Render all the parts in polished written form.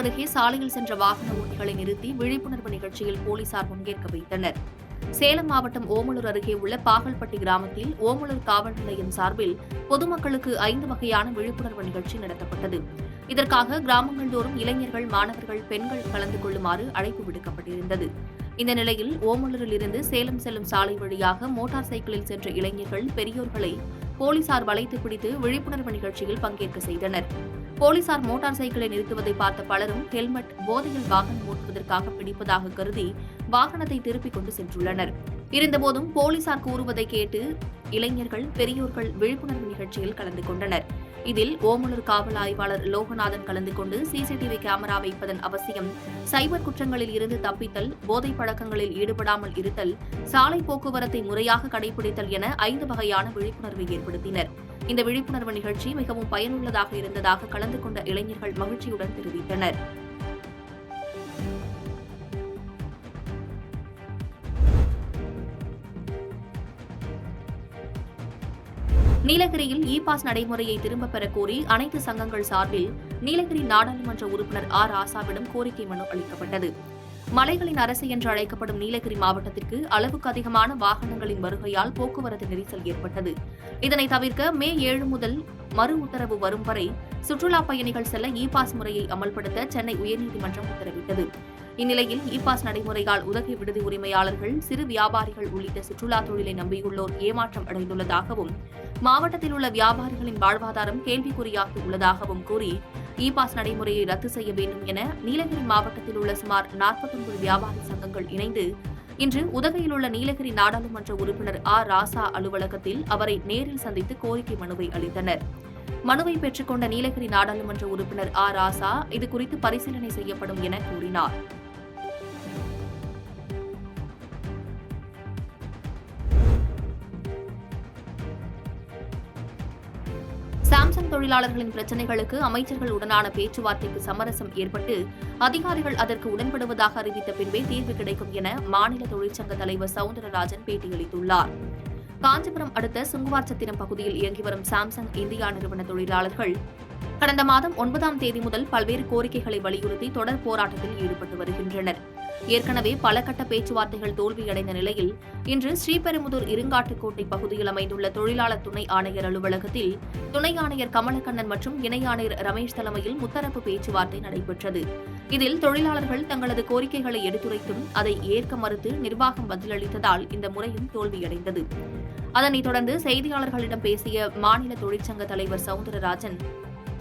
அருகே சாலையில் சென்ற வாகன ஓட்டிகளை நிறுத்தி விழிப்புணர்வு நிகழ்ச்சியில் போலீசார் பங்கேற்க வைத்தனர். சேலம் மாவட்டம் ஓமலூர் அருகே உள்ள பாகல்பட்டி கிராமத்தில் ஓமலூர் காவல் நிலையம் சார்பில் பொதுமக்களுக்கு 5 வகையான விழிப்புணர்வு நிகழ்ச்சி நடத்தப்பட்டது. இதற்காக கிராமங்கள் தோறும் இளைஞர்கள், மாணவர்கள், பெண்கள் கலந்து கொள்ளுமாறு அழைப்பு விடுக்கப்பட்டிருந்தது. இந்த நிலையில் ஓமலூரில் இருந்து சேலம் செல்லும் சாலை வழியாக மோட்டார் சைக்கிளில் சென்ற இளைஞர்கள், பெரியோர்களை போலீசார் வளைத்து பிடித்து விழிப்புணர்வு நிகழ்ச்சியில் பங்கேற்க செய்தனர். போலீசார் மோட்டார் சைக்கிளை நிறுத்துவதை பார்த்த பலரும் ஹெல்மெட், போதையில் வாகனம் ஓட்டுவதற்காக பிடிப்பதாக கருதி வாகனத்தை திருப்பிக் கொண்டு சென்றுள்ளனர். இருந்தபோதும் போலீசார் கூறுவதை கேட்டு இளைஞர்கள், பெரியோர்கள் விழிப்புணர்வு நிகழ்ச்சியில் கலந்து கொண்டனர். இதில் ஓமலூர் காவல் ஆய்வாளர் லோகநாதன் கலந்து கொண்டு சிசிடிவி கேமரா வைப்பதன் அவசியம், சைபர் குற்றங்களில் இருந்து தப்பித்தல், போதைப் பழக்கங்களில் ஈடுபடாமல் இருத்தல், சாலை போக்குவரத்தை முறையாக கடைபிடித்தல் என 5 வகையான விழிப்புணர்வை ஏற்படுத்தினர். இந்த விழிப்புணர்வு நிகழ்ச்சி மிகவும் பயனுள்ளதாக இருந்ததாக கலந்து கொண்ட இளைஞர்கள் மகிழ்ச்சியுடன் தெரிவித்தனர். நீலகிரியில் இ-பாஸ் நடைமுறையை திரும்பப் பெறக் கோரி அனைத்து சங்கங்கள் சார்பில் நீலகிரி நாடாளுமன்ற உறுப்பினர் ஆர் ராசாவிடம் கோரிக்கை மனு அளிக்கப்பட்டது. மலைகளின் அரசு என்று அழைக்கப்படும் நீலகிரி மாவட்டத்திற்கு அளவுக்கு அதிகமான வாகனங்களின் வருகையால் போக்குவரத்து நெரிசல் ஏற்பட்டது. இதனை தவிர்க்க மே 7 முதல் மறு உத்தரவு வரும் வரை சுற்றுலாப் பயணிகள் செல்ல இ-பாஸ் முறையை அமல்படுத்த சென்னை உயர்நீதிமன்றம் உத்தரவிட்டது. இந்நிலையில் இ-பாஸ் நடைமுறையால் உதகை விடுதி உரிமையாளர்கள், சிறு வியாபாரிகள் உள்ளிட்ட சுற்றுலா தொழிலை நம்பியுள்ளோர் ஏமாற்றம் அடைந்துள்ளதாகவும், மாவட்டத்தில் உள்ள வியாபாரிகளின் வாழ்வாதாரம் கேள்விக்குறியாகி உள்ளதாகவும் கூறி இ-பாஸ் நடைமுறையை ரத்து செய்ய வேண்டும் என நீலகிரி மாவட்டத்தில் உள்ள சுமார் 49 வியாபாரி சங்கங்கள் இணைந்து இன்று உதகையில் உள்ள நீலகிரி நாடாளுமன்ற உறுப்பினர் ஆர் ராசா அலுவலகத்தில் அவரை நேரில் சந்தித்து கோரிக்கை மனுவை அளித்தனர். மனுவை பெற்றுக்கொண்ட நீலகிரி நாடாளுமன்ற உறுப்பினர் ஆர் ராசா இதுகுறித்து பரிசீலனை செய்யப்படும் என கூறினார். சாம்சங் தொழிலாளர்களின் பிரச்சினைகளுக்கு அமைச்சர்கள் உடனான பேச்சுவார்த்தைக்கு சமரசம் ஏற்பட்டு அதிகாரிகள் அதற்கு உடன்படுவதாக அறிவித்த பின்பே தீர்வு கிடைக்கும் என மாநில தொழிற்சங்க தலைவர் சவுந்தரராஜன் பேட்டியளித்துள்ளார். காஞ்சிபுரம் அடுத்த சுங்குவார்சத்திரம் பகுதியில் இயங்கி வரும் சாம்சங் இந்தியா நிறுவன தொழிலாளர்கள் கடந்த மாதம் 9ஆம் தேதி முதல் பல்வேறு கோரிக்கைகளை வலியுறுத்தி தொடர் போராட்டத்தில் ஈடுபட்டு வருகின்றனர். ஏற்கனவே பல கட்ட பேச்சுவார்த்தைகள் தோல்வியடைந்த நிலையில் இன்று ஸ்ரீபெரும்புதூர் இருங்காட்டுக்கோட்டை பகுதியில் அமைந்துள்ள தொழிலாளர் துணை ஆணையர் அலுவலகத்தில் துணை ஆணையர் கமலக்கண்ணன் மற்றும் இணை ஆணையர் ரமேஷ் தலைமையில் முத்தரப்பு பேச்சுவார்த்தை நடைபெற்றது. இதில் தொழிலாளர்கள் தங்களது கோரிக்கைகளை எடுத்துரைத்தும் அதை ஏற்க மறுத்து நிர்வாகம் பதிலளித்ததால் இந்த முறையும் தோல்வியடைந்தது. அதனைத் தொடர்ந்து செய்தியாளர்களிடம் பேசிய மாநில தொழிற்சங்க தலைவர் சவுந்தரராஜன்,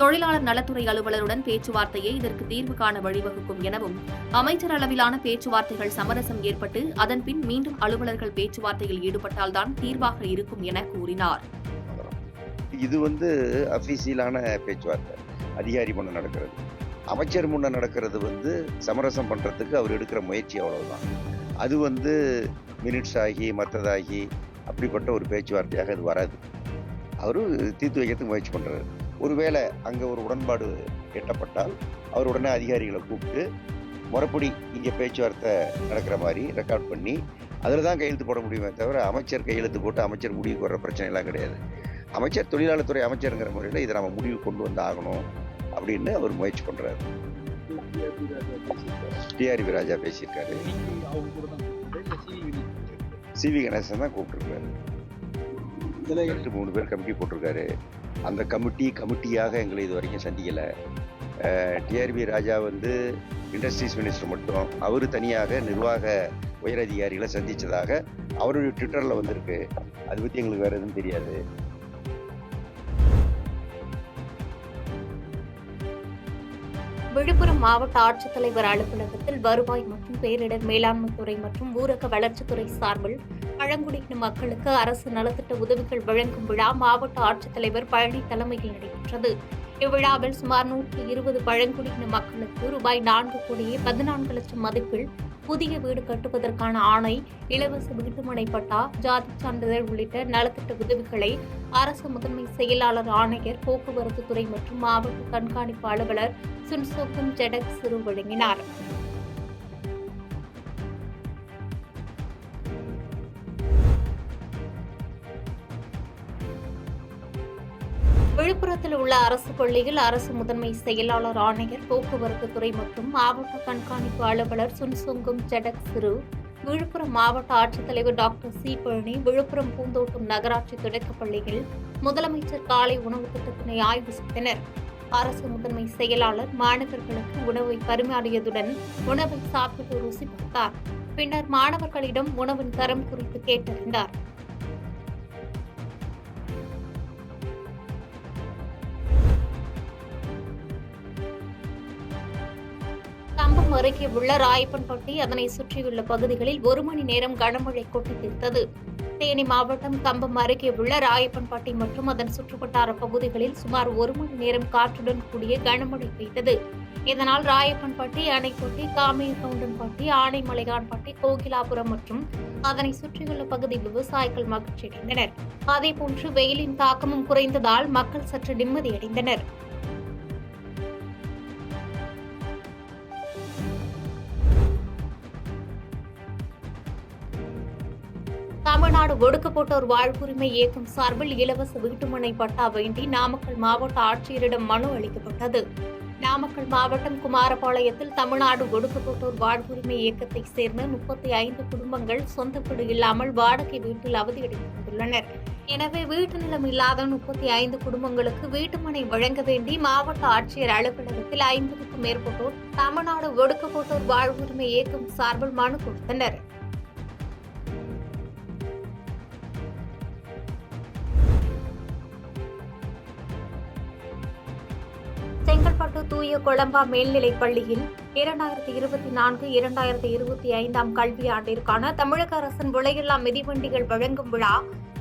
தொழிலாளர் நலத்துறை அலுவலருடன் பேச்சுவார்த்தையே இதற்கு தீர்வு காண வழிவகுக்கும் எனவும், அமைச்சர் அளவிலான பேச்சுவார்த்தைகள் சமரசம் ஏற்பட்டு அதன்பின் மீண்டும் அலுவலர்கள் பேச்சுவார்த்தையில் ஈடுபட்டால்தான் தீர்வாக இருக்கும் என கூறினார். இது அபிஷியலான பேச்சுவார்த்தை அதிகாரி முன்ன நடக்கிறது. அமைச்சர் முன்ன நடக்கிறது சமரசம் பண்றதுக்கு அவர் எடுக்கிற முயற்சி அவ்வளவுதான். அது மினிட்ஸ் ஆகி மற்றதாகி அப்படிப்பட்ட ஒரு பேச்சுவார்த்தையாக அது வராது. அவரு தீர்த்து வைக்கிறதுக்கு முயற்சி பண்றாரு. ஒருவேளை அங்கே ஒரு உடன்பாடு எட்டப்பட்டால் அவர் உடனே அதிகாரிகளை கூப்பிட்டு முறைப்படி இங்கே பேச்சுவார்த்தை நடக்கிற மாதிரி ரெக்கார்ட் பண்ணி அதில் தான் கையெழுத்து போட முடியுமே தவிர அமைச்சர் கையெழுத்து போட்டு அமைச்சர் முடிவுக்கு வர்ற பிரச்சனைலாம் கிடையாது. அமைச்சர் தொழிலாளர் துறை அமைச்சருங்கிற முறையில் இதை நம்ம முடிவு கொண்டு வந்து ஆகணும் அப்படின்னு அவர் முயற்சி பண்ணுறாரு. டிஆர்பி ராஜா பேசியிருக்காரு, சிவி கணேசன் தான் கூப்பிட்டுருக்காரு. 3 பேர் கமிட்டி போட்டிருக்காரு. அந்த கமிட்டியாக எங்களை இது வரைக்கும் சந்திக்கலை. டிஆர்பி ராஜா இண்டஸ்ட்ரீஸ் மினிஸ்டர் மட்டும் அவர் தனியாக நிர்வாக உயரதிகாரிகளை சந்தித்ததாக அவருடைய ட்விட்டரில் வந்திருக்கு. அதை பற்றி எங்களுக்கு வேறு எதுவும் தெரியாது. விழுப்புரம் மாவட்ட ஆட்சித்தலைவர் அலுவலகத்தில் வருவாய் மற்றும் பேரிடர் மேலாண்மை துறை மற்றும் ஊரக வளர்ச்சித்துறை சார்பில் பழங்குடியின மக்களுக்கு அரசு நலத்திட்ட உதவிகள் வழங்கும் விழா மாவட்ட ஆட்சித்தலைவர் பழனி தலைமையில் நடைபெற்றது. இவ்விழாவில் சுமார் 120 பழங்குடியின மக்களுக்கு ரூபாய் 4,14,00,000 மதிப்பில் புதிய வீடு கட்டுவதற்கான ஆணை, இலவச வீட்டுமனை பட்டா, ஜாதி சான்றிதழ் உள்ளிட்ட நலத்திட்ட உதவிகளை அரசு முதன்மை செயலாளர், ஆணையர், போக்குவரத்து துறை மற்றும் மாவட்ட கண்காணிப்பு அலுவலர் சுன்சோகம் ஜெடக் சிறு வழங்கினார். விழுப்புரத்தில் உள்ள அரசு பள்ளியில் அரசு முதன்மை செயலாளர் ஆணையர் போக்குவரத்து துறை மற்றும் மாவட்ட கண்காணிப்பு அலுவலர் சுன்சுங்கும் ஜடக் சிறு, விழுப்புரம் மாவட்ட ஆட்சித்தலைவர் டாக்டர் சி பழனி, விழுப்புரம் பூந்தோட்டம் நகராட்சி தொடக்கப்பள்ளியில் முதலமைச்சர் காலை உணவு திட்டத்தினை ஆய்வு செய்தனர். அரசு முதன்மை செயலாளர் மாணவர்களுக்கு உணவை பரிமாறியதுடன் உணவை சாப்பிட்டு ருசி பார்த்தார். பின்னர் மாணவர்களிடம் உணவின் தரம் குறித்து கேட்டறிந்தார். கம்பம் அருகே உள்ள ராயப்பன்பட்டி அதனை சுற்றியுள்ள பகுதிகளில் 1 மணி நேரம் கனமழை கொட்டி தீர்த்தது. தேனி மாவட்டம் கம்பம் அருகே உள்ள ராயப்பன்பட்டி மற்றும் அதன் சுற்றுவட்டார பகுதிகளில் சுமார் 1 மணி நேரம் காற்றுடன் கூடிய கனமழை பெய்தது. இதனால் ராயப்பன்பட்டி, அணைப்பட்டி, காமையகவுண்டன்பட்டி, ஆனைமலையான்பட்டி, கோகிலாபுரம் மற்றும் அதனை சுற்றியுள்ள பகுதி விவசாயிகள் மகிழ்ச்சியடைந்தனர். அதேபோன்று வெயிலின் தாக்கமும் குறைந்ததால் மக்கள் சற்று நிம்மதியடைந்தனர். தமிழ்நாடு ஒடுக்கப்பட்டோர் வாழ்வுரிமை இயக்கம் சார்பில் இலவச வீட்டுமனை பட்டா வேண்டி நாமக்கல் மாவட்ட ஆட்சியரிடம் மனு அளிக்கப்பட்டது. நாமக்கல் மாவட்டம் குமாரபாளையத்தில் தமிழ்நாடு ஒடுக்கப்பட்டோர் வாழ்வுரிமை இயக்கத்தை சேர்ந்த 35 குடும்பங்கள் சொந்த வீடு இல்லாமல் வாடகை வீட்டில் அவதியடைந்துள்ளனர். எனவே வீட்டு நிலம் இல்லாத 35 குடும்பங்களுக்கு வீட்டுமனை வழங்க வேண்டி மாவட்ட ஆட்சியர் அலுவலகத்தில் 50க்கும் மேற்பட்டோர் தமிழ்நாடு ஒடுக்கப்பட்டோர் வாழ்வுரிமை இயக்கம் சார்பில் மனு கொடுத்தனர். செங்கல்பட்டு தூய கொளம்பா மேல்நிலைப் பள்ளியில் 2024-2025 கல்வியாண்டிற்கான தமிழக அரசின் விலையில்லா மிதிவண்டிகள் வழங்கும் விழா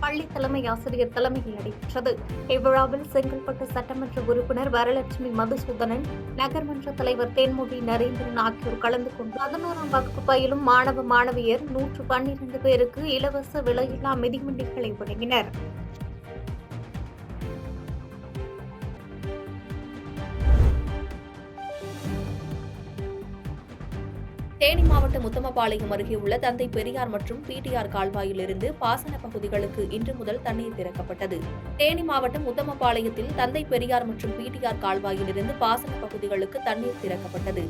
பள்ளி தலைமை ஆசிரியர் தலைமையில் நடைபெற்றது. இவ்விழாவில் செங்கல்பட்டு சட்டமன்ற உறுப்பினர் வரலட்சுமி மதுசூதனன், நகர்மன்ற தலைவர் தேன்மொழி நரேந்திரன் ஆகியோர் கலந்து கொண்டு 11ஆம் வகுப்பு பயிலும் மாணவ மாணவியர் 112 பேருக்கு இலவச விலையில்லா மிதிவண்டிகளை வழங்கினர். தேனி மாவட்டம் உத்தமபாளையம் அருகே உள்ள தந்தை பெரியார் மற்றும் பிடிஆர் கால்வாயிலிருந்து பாசன பகுதிகளுக்கு இன்று முதல் தண்ணீர் திறக்கப்பட்டது. தேனி மாவட்டம் உத்தமபாளையத்தில் தந்தை பெரியார் மற்றும் பிடிஆர் கால்வாயிலிருந்து பாசன பகுதிகளுக்கு தண்ணீர் திறக்கப்பட்டது.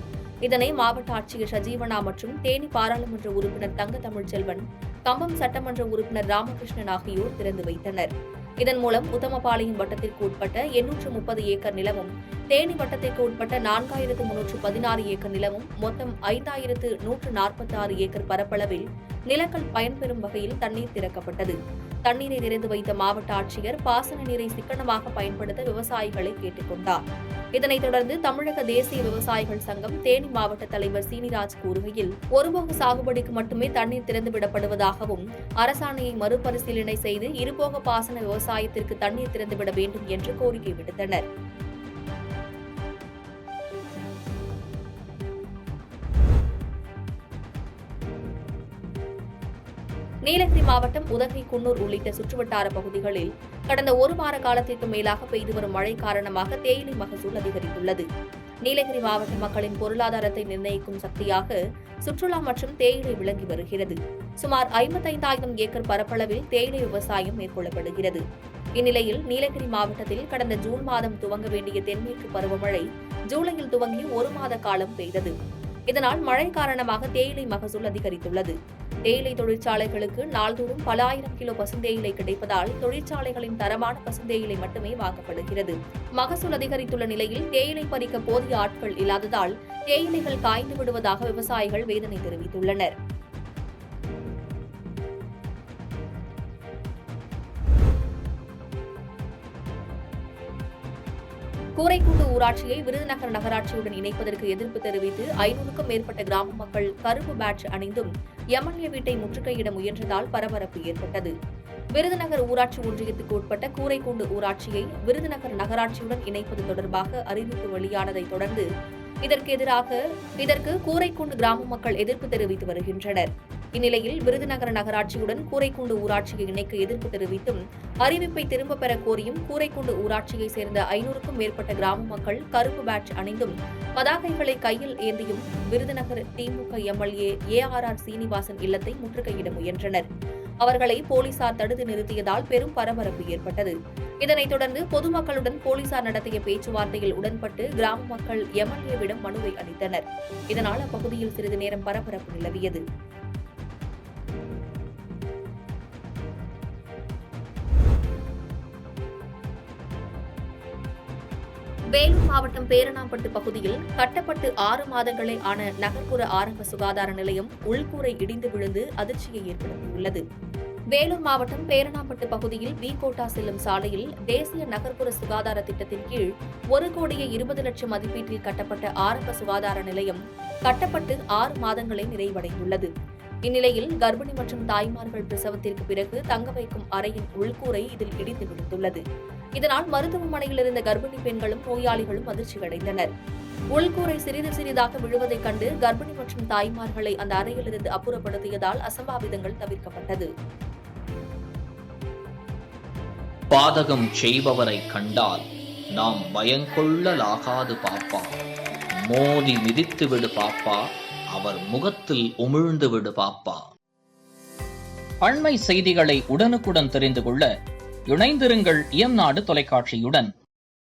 இதனை மாவட்ட ஆட்சியர் சஜீவனா மற்றும் தேனி பாராளுமன்ற உறுப்பினர் தங்க தமிழ்ச்செல்வன், கம்பம் சட்டமன்ற உறுப்பினர் ராமகிருஷ்ணன் ஆகியோர் திறந்து வைத்தனர். இதன் மூலம் உத்தமபாளையம் வட்டத்திற்கு உட்பட்ட 830 ஏக்கர் நிலமும், தேனி வட்டத்திற்கு உட்பட்ட 4316 ஏக்கர் நிலமும் மொத்தம் 5146 ஏக்கர் பரப்பளவில் நிலங்கள் பயன்பெறும் வகையில் தண்ணீர் திறக்கப்பட்டது. தண்ணீரை திறந்து வைத்த மாவட்ட ஆட்சியர் பாசன நீரை சிக்கனமாக பயன்படுத்த விவசாயிகளை கேட்டுக் கொண்டார். இதனைத் தொடர்ந்து தமிழக தேசிய விவசாயிகள் சங்கம் தேனி மாவட்ட தலைவர் சீனிராஜ் கூறுகையில், ஒருபோக சாகுபடிக்கு மட்டுமே தண்ணீர் திறந்துவிடப்படுவதாகவும் அரசாணையை மறுபரிசீலனை செய்து இருபோக பாசன விவசாயத்திற்கு தண்ணீர் திறந்துவிட வேண்டும் என்று கோரிக்கை விடுத்தனர். நீலகிரி மாவட்டம் உதகை, குன்னூர் உள்ளிட்ட சுற்றுவட்டார பகுதிகளில் கடந்த 1 வார காலத்திற்கு மேலாக பெய்து வரும் மழை காரணமாக தேயிலை மகசூல் அதிகரித்துள்ளது. நீலகிரி மாவட்ட மக்களின் பொருளாதாரத்தை நிர்ணயிக்கும் சக்தியாக சுற்றுலா மற்றும் தேயிலை விளங்கி வருகிறது. சுமார் 55,000 ஏக்கர் பரப்பளவில் தேயிலை விவசாயம் மேற்கொள்ளப்படுகிறது. இந்நிலையில் நீலகிரி மாவட்டத்தில் கடந்த ஜூன் மாதம் துவங்க வேண்டிய தென்மேற்கு பருவமழை ஜூலையில் துவங்கி 1 மாத காலம் பெய்தது. இதனால் மழை காரணமாக தேயிலை மகசூல் அதிகரித்துள்ளது. தேயிலை தொழிற்சாலைகளுக்கு நாள்தோறும் பல ஆயிரம் கிலோ பசுந்தேயிலை கிடைப்பதால் தொழிற்சாலைகளின் தரமான பசுந்தேயிலை மட்டுமே வாங்கப்படுகிறது. மகசூல் அதிகரித்துள்ள நிலையில் தேயிலை பறிக்க போதிய ஆட்கள் இல்லாததால் தேயிலைகள் காய்ந்து விடுவதாக விவசாயிகள் வேதனை தெரிவித்துள்ளனர். கூரைக்கூண்டு ஊராட்சியை விருதுநகர் நகராட்சியுடன் இணைப்பதற்கு எதிர்ப்பு தெரிவித்து 500க்கும் மேற்பட்ட கிராம மக்கள் கருப்பு பேட்ஜ் அணிந்தும் எம்எல்ஏ வீட்டை முற்றுகையிட முயன்றதால் பரபரப்பு ஏற்பட்டது. விருதுநகர் ஊராட்சி ஒன்றியத்துக்கு உட்பட்ட கூரைக்கூண்டு ஊராட்சியை விருதுநகர் நகராட்சியுடன் இணைப்பது தொடர்பாக அறிவிப்பு வெளியானதைத் தொடர்ந்து இதற்கு கூரைக்கூண்டு கிராம மக்கள் எதிர்ப்பு தெரிவித்து வருகின்றனர். இந்நிலையில் விருதுநகர் நகராட்சியுடன் கூரைக்கூண்டு ஊராட்சியை இணைக்க எதிர்ப்பு தெரிவித்தும் அறிவிப்பை திரும்பப் பெற கோரியும் கூரைக்கூண்டு ஊராட்சியை சேர்ந்த 500க்கும் மேற்பட்ட கிராம மக்கள் கருப்பு பேட்ஜ் அணிந்தும் பதாகைகளை கையில் ஏந்தியும் விருதுநகர் திமுக எம்எல்ஏ ARR சீனிவாசன் இல்லத்தை முற்றுகையிட முயன்றனர். அவர்களை போலீசார் தடுத்து நிறுத்தியதால் பெரும் பரபரப்பு ஏற்பட்டது. இதனைத் தொடர்ந்து பொதுமக்களுடன் போலீசார் நடத்திய பேச்சுவார்த்தையில் உடன்பட்டு கிராம மக்கள் எம்எல்ஏவிடம் மனுவை அளித்தனர். இதனால் அப்பகுதியில் சிறிது நேரம் பரபரப்பு நிலவியது. வேலூர் மாவட்டம் பேரணாம்பட்டு பகுதியில் கட்டப்பட்டு 6 மாதங்களே ஆன நகர்ப்புற ஆரம்ப சுகாதார நிலையம் உள்கூரை இடிந்து விழுந்து அதிர்ச்சியை ஏற்படுத்தியுள்ளது. வேலூர் மாவட்டம் பேரணாம்பட்டு பகுதியில் வி கோட்டா செல்லும் சாலையில் தேசிய நகர்ப்புற சுகாதார திட்டத்தின் கீழ் 1,20,00,000 மதிப்பீட்டில் கட்டப்பட்ட ஆரம்ப சுகாதார நிலையம் கட்டப்பட்டு 6 மாதங்களே நிறைவடைந்துள்ளது. இந்நிலையில் கர்ப்பிணி மற்றும் தாய்மார்கள் பிரசவத்திற்கு பிறகு தங்க வைக்கும் அறையின் உள்கூரை இதில் இடிந்து விழுந்துள்ளது. இதனால் மருத்துவமனையில் இருந்த கர்ப்பிணி பெண்களும் நோயாளிகளும் அதிர்ச்சியடைந்தனர். உள்கூரை சிறிது சிறிதாக விழுவதைக் கண்டு கர்ப்பிணி மற்றும் தாய்மார்களை அந்த அறையிலிருந்து அப்புறப்படுத்தியதால் அசம்பாவிதங்கள் தவிர்க்கப்பட்டது. பாதகம் செய்பவரை கண்டால் நாம் பயங்கொள்ளலாகாது பாப்பா, மோதி மிதித்து விடு பாப்பா, அவர் முகத்தில் உமிழ்ந்து விடு பாப்பா. அண்மை செய்திகளை உடனுக்குடன் தெரிந்து கொள்ள இணைந்திருங்கள் இயம்நாடு தொலைக்காட்சியுடன்.